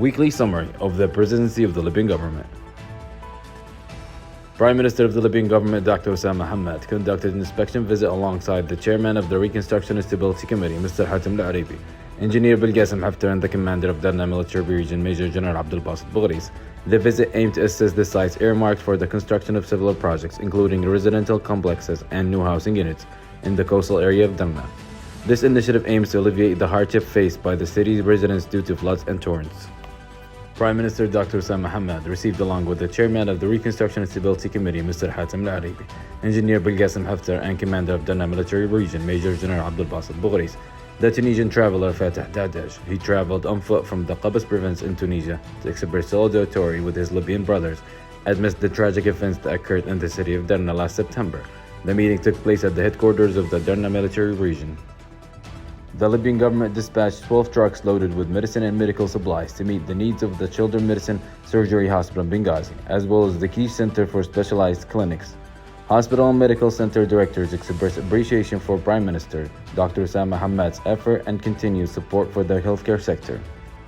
Weekly summary of the Presidency of the Libyan government. Prime Minister of the Libyan government Dr. Osama Hamad conducted an inspection visit alongside the chairman of the Reconstruction and Stability Committee, Mr. Hatem Al-Aribi, Engineer Bilqasem Haftar, and the commander of Darna Military Region, Major General Abdul Basit Boghris. The visit aimed to assess the sites earmarked for the construction of several projects, including residential complexes and new housing units in the coastal area of Darna. This initiative aims to alleviate the hardship faced by the city's residents due to floods and torrents. Prime Minister Dr. Osama Hamad received, along with the chairman of the Reconstruction and Stability Committee, Mr. Hatem Al-Aribi, Engineer Bilqasem Haftar, and commander of Darna Military Region, Major General Abdul Basit Boghris, the Tunisian traveler Fatah Dadej. He traveled on foot from the Qabas province in Tunisia to express solidarity with his Libyan brothers amidst the tragic events that occurred in the city of Darna last September. The meeting took place at the headquarters of the Darna Military Region. The Libyan government dispatched 12 trucks loaded with medicine and medical supplies to meet the needs of the Children's Medicine Surgery Hospital in Benghazi, as well as the Key Center for Specialized Clinics. Hospital and medical center directors expressed appreciation for Prime Minister Dr. Osama Hamad's effort and continued support for the healthcare sector.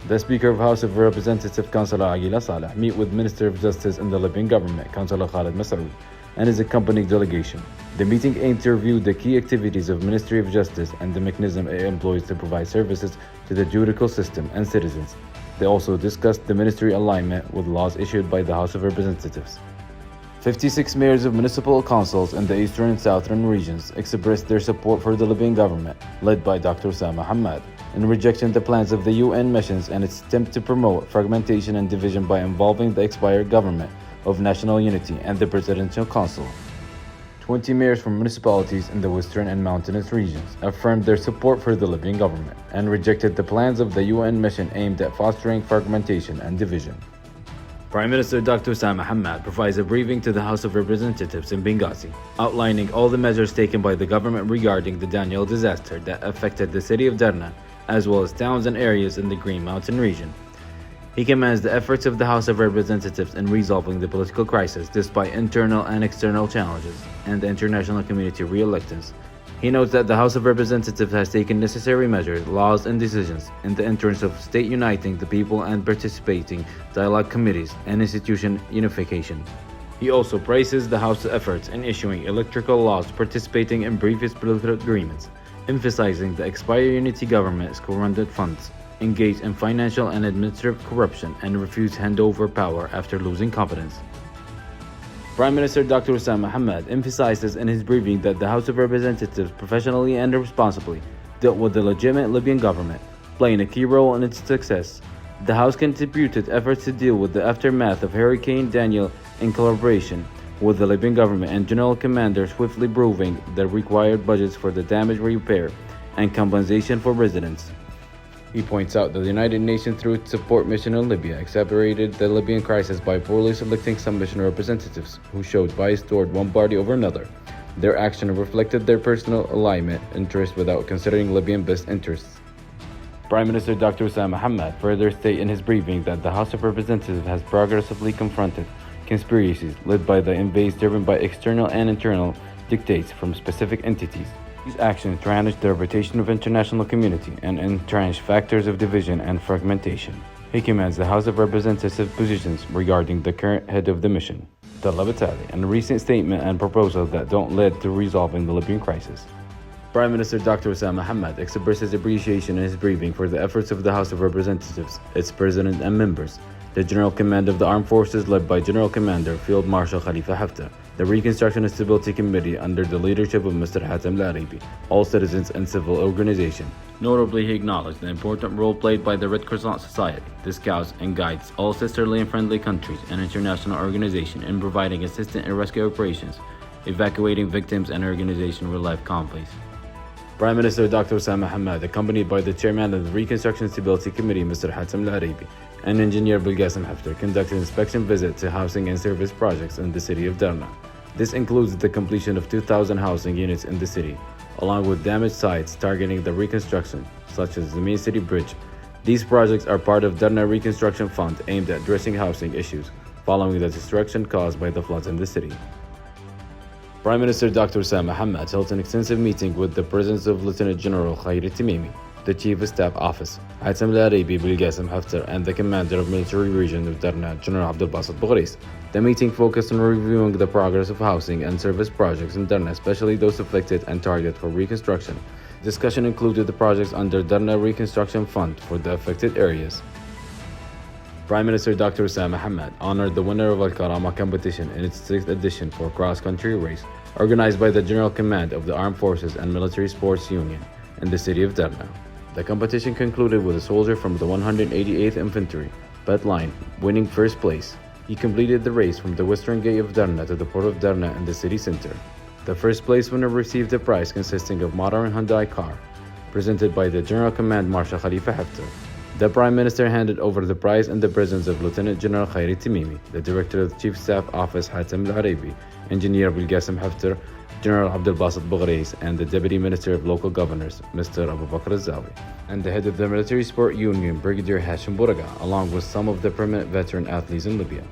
The Speaker of House of Representatives, Councillor Aguila Saleh, met with Minister of Justice in the Libyan government, Councillor Khalid Masoud, and his accompanying delegation. The meeting aimed to review the key activities of Ministry of Justice and the mechanism it employs to provide services to the judicial system and citizens. They also discussed the ministry alignment with laws issued by the House of Representatives. 56 mayors of municipal councils in the eastern and southern regions expressed their support for the Libyan government, led by Dr. Osama Hamad, in rejecting the plans of the UN missions and its attempt to promote fragmentation and division by involving the expired government of national unity and the Presidential Council. 20 mayors from municipalities in the western and mountainous regions affirmed their support for the Libyan government and rejected the plans of the UN mission aimed at fostering fragmentation and division. Prime Minister Dr. Osama Hamad provides a briefing to the House of Representatives in Benghazi, outlining all the measures taken by the government regarding the Daniel disaster that affected the city of Darna, as well as towns and areas in the Green Mountain region. He commends the efforts of the House of Representatives in resolving the political crisis despite internal and external challenges and the international community reluctance. He notes that the House of Representatives has taken necessary measures, laws, and decisions in the interest of state uniting the people and participating dialogue committees and institution unification. He also praises the House's efforts in issuing electoral laws participating in previous political agreements, emphasizing the expired unity government squandered funds, engaged in financial and administrative corruption, and refused to hand over power after losing confidence. Prime Minister Dr. Osama Hamad emphasizes in his briefing that the House of Representatives professionally and responsibly dealt with the legitimate Libyan government, playing a key role in its success. The House contributed efforts to deal with the aftermath of Hurricane Daniel in collaboration with the Libyan government and General Commander, swiftly proving the required budgets for the damage repair and compensation for residents. He points out that the United Nations, through its support mission in Libya, exacerbated the Libyan crisis by poorly selecting some mission representatives who showed bias toward one party over another. Their action reflected their personal alignment interests without considering Libyan best interests. Prime Minister Dr. Osama Hamad further stated in his briefing that the House of Representatives has progressively confronted conspiracies led by the invaders driven by external and internal dictates from specific entities. These actions tarnish the reputation of international community and entrench factors of division and fragmentation. He commends the House of Representatives' positions regarding the current head of the mission, the Labatali, and a recent statement and proposal that don't lead to resolving the Libyan crisis. Prime Minister Dr. Osama Hamad expresses appreciation in his briefing for the efforts of the House of Representatives, its president and members, the General Command of the Armed Forces led by General Commander Field Marshal Khalifa Haftar, the Reconstruction and Stability Committee under the leadership of Mr. Hatem Al-Aribi, all citizens and civil organizations. Notably, he acknowledged the important role played by the Red Crescent Society, the Scouts, and Guides, all sisterly and friendly countries and international organizations in providing assistance and rescue operations, evacuating victims, and organization relief convoys. Prime Minister Dr. Osama Hamad, accompanied by the chairman of the Reconstruction and Stability Committee, Mr. Hatem Al-Aribi, and Engineer Bilqasem Haftar, conducted an inspection visit to housing and service projects in the city of Darna. This includes the completion of 2,000 housing units in the city, along with damaged sites targeting the reconstruction, such as the main city bridge. These projects are part of Darna Reconstruction Fund aimed at addressing housing issues following the destruction caused by the floods in the city. Prime Minister Dr. Osama Hamad held an extensive meeting with the presence of Lieutenant General Khair Tamimi, the Chief of Staff Office, Hatem Al-Aribi Bilqasim Haftar, and the Commander of Military Region of Darna, General Abdelbasit Boughreis. The meeting focused on reviewing the progress of housing and service projects in Darna, especially those affected and targeted for reconstruction. Discussion included the projects under Darna Reconstruction Fund for the affected areas. Prime Minister Dr. Osama Hamad honored the winner of Al-Karama competition in its 6th edition for cross-country race, organized by the General Command of the Armed Forces and Military Sports Union in the city of Darna. The competition concluded with a soldier from the 188th Infantry Battalion winning first place. He completed the race from the western gate of Darna to the port of Darna in the city center. The first place winner received a prize consisting of modern Hyundai car, presented by the General Command Marshal Khalifa Haftar. The Prime Minister handed over the prize in the presence of Lieutenant General Khairi Tamimi, the Director of the Chief Staff Office Hatem Al-Aribi, Engineer Bilqasim Haftar, General Abdelbasit Boughreis, and the Deputy Minister of Local Governors, Mr. Abu Bakr al-Zawi, and the head of the Military Sport Union, Brigadier Hashim Bouraga, along with some of the permanent veteran athletes in Libya.